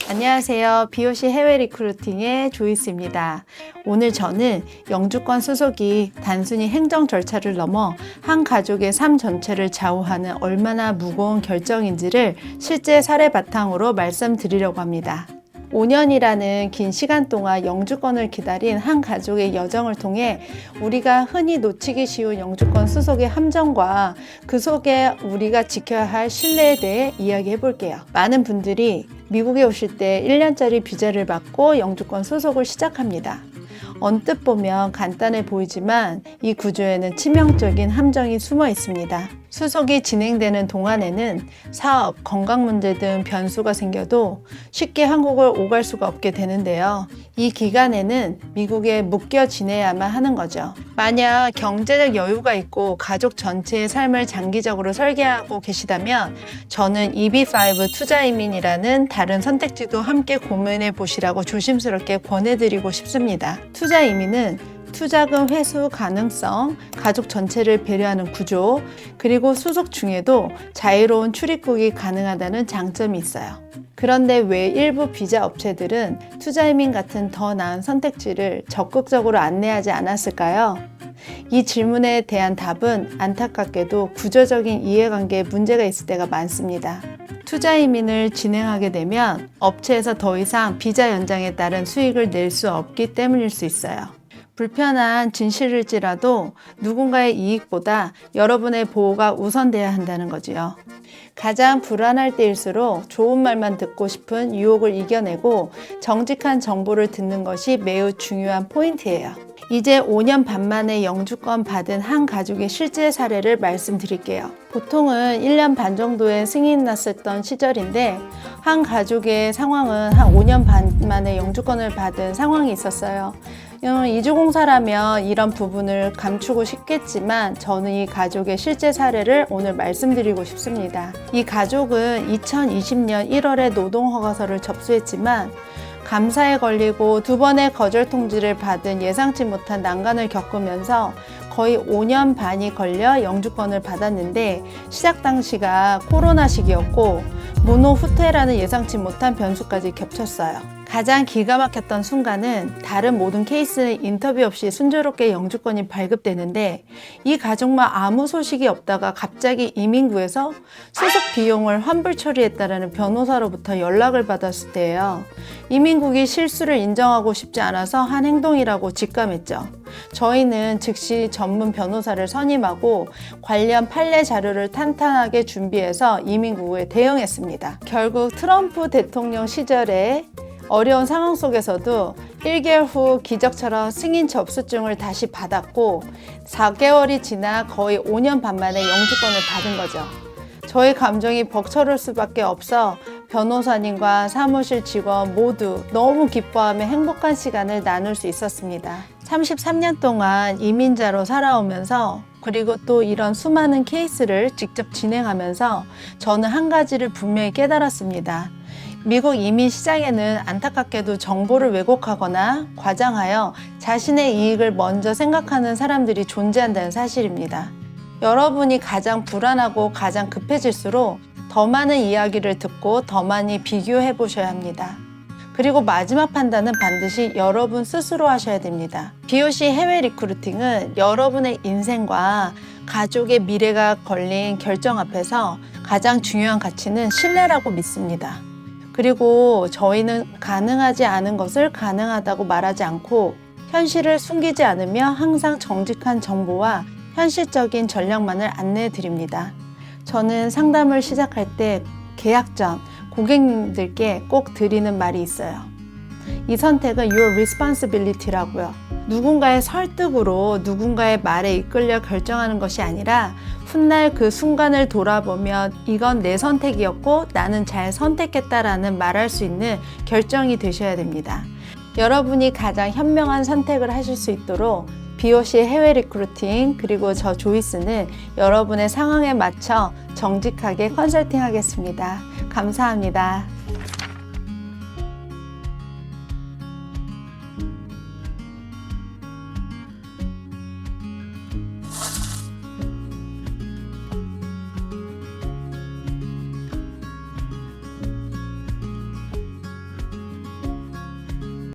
안녕하세요. BOC 해외 리크루팅의 조이스입니다. 오늘 저는 영주권 수속이 단순히 행정 절차를 넘어 한 가족의 삶 전체를 좌우하는 얼마나 무거운 결정인지를 실제 사례 바탕으로 말씀드리려고 합니다. 5년이라는 긴 시간 동안 영주권을 기다린 한 가족의 여정을 통해 우리가 흔히 놓치기 쉬운 영주권 수속의 함정과 그 속에 우리가 지켜야 할 신뢰에 대해 이야기해 볼게요. 많은 분들이 미국에 오실 때 1년짜리 비자를 받고 영주권 수속을 시작합니다. 언뜻 보면 간단해 보이지만 이 구조에는 치명적인 함정이 숨어 있습니다. 수속이 진행되는 동안에는 사업, 건강 문제 등 변수가 생겨도 쉽게 한국을 오갈 수가 없게 되는데요. 이 기간에는 미국에 묶여 지내야만 하는 거죠. 만약 경제적 여유가 있고 가족 전체의 삶을 장기적으로 설계하고 계시다면 저는 EB5 투자이민이라는 다른 선택지도 함께 고민해 보시라고 조심스럽게 권해드리고 싶습니다. 투자이민은 투자금 회수 가능성, 가족 전체를 배려하는 구조, 그리고 수속 중에도 자유로운 출입국이 가능하다는 장점이 있어요. 그런데 왜 일부 비자 업체들은 투자이민 같은 더 나은 선택지를 적극적으로 안내하지 않았을까요? 이 질문에 대한 답은 안타깝게도 구조적인 이해관계에 문제가 있을 때가 많습니다. 투자 이민을 진행하게 되면 업체에서 더 이상 비자 연장에 따른 수익을 낼 수 없기 때문일 수 있어요. 불편한 진실일지라도 누군가의 이익보다 여러분의 보호가 우선돼야 한다는 거지요. 가장 불안할 때일수록 좋은 말만 듣고 싶은 유혹을 이겨내고 정직한 정보를 듣는 것이 매우 중요한 포인트예요. 이제 5년 반 만에 영주권 받은 한 가족의 실제 사례를 말씀드릴게요. 보통은 1년 반 정도의 승인이 났었던 시절인데 한 가족의 상황은 한 5년 반 만에 영주권을 받은 상황이 있었어요. 이주공사라면 이런 부분을 감추고 싶겠지만 저는 이 가족의 실제 사례를 오늘 말씀드리고 싶습니다. 이 가족은 2020년 1월에 노동허가서를 접수했지만 감사에 걸리고 2번의 거절 통지를 받은 예상치 못한 난관을 겪으면서 거의 5년 반이 걸려 영주권을 받았는데 시작 당시가 코로나 시기였고 모노후퇴라는 예상치 못한 변수까지 겹쳤어요. 가장 기가 막혔던 순간은 다른 모든 케이스는 인터뷰 없이 순조롭게 영주권이 발급되는데 이 가족만 아무 소식이 없다가 갑자기 이민국에서 수속 비용을 환불 처리했다는 변호사로부터 연락을 받았을 때예요. 이민국이 실수를 인정하고 싶지 않아서 한 행동이라고 직감했죠. 저희는 즉시 전문 변호사를 선임하고 관련 판례 자료를 탄탄하게 준비해서 이민국에 대응했습니다. 결국 트럼프 대통령 시절에 어려운 상황 속에서도 1개월 후 기적처럼 승인 접수증을 다시 받았고 4개월이 지나 거의 5년 반 만에 영주권을 받은 거죠. 저의 감정이 벅차올 수밖에 없어 변호사님과 사무실 직원 모두 너무 기뻐하며 행복한 시간을 나눌 수 있었습니다. 33년 동안 이민자로 살아오면서 그리고 또 이런 수많은 케이스를 직접 진행하면서 저는 한 가지를 분명히 깨달았습니다. 미국 이민 시장에는 안타깝게도 정보를 왜곡하거나 과장하여 자신의 이익을 먼저 생각하는 사람들이 존재한다는 사실입니다. 여러분이 가장 불안하고 가장 급해질수록 더 많은 이야기를 듣고 더 많이 비교해 보셔야 합니다. 그리고 마지막 판단은 반드시 여러분 스스로 하셔야 됩니다. BOC 해외 리크루팅은 여러분의 인생과 가족의 미래가 걸린 결정 앞에서 가장 중요한 가치는 신뢰라고 믿습니다. 그리고 저희는 가능하지 않은 것을 가능하다고 말하지 않고 현실을 숨기지 않으며 항상 정직한 정보와 현실적인 전략만을 안내해 드립니다. 저는 상담을 시작할 때 계약 전 고객님들께 꼭 드리는 말이 있어요. 이 선택은 your responsibility라고요. 누군가의 설득으로 누군가의 말에 이끌려 결정하는 것이 아니라 훗날 그 순간을 돌아보면 이건 내 선택이었고 나는 잘 선택했다라는 말할 수 있는 결정이 되셔야 됩니다. 여러분이 가장 현명한 선택을 하실 수 있도록 BOC 해외 리크루팅 그리고 저 조이스는 여러분의 상황에 맞춰 정직하게 컨설팅 하겠습니다. 감사합니다.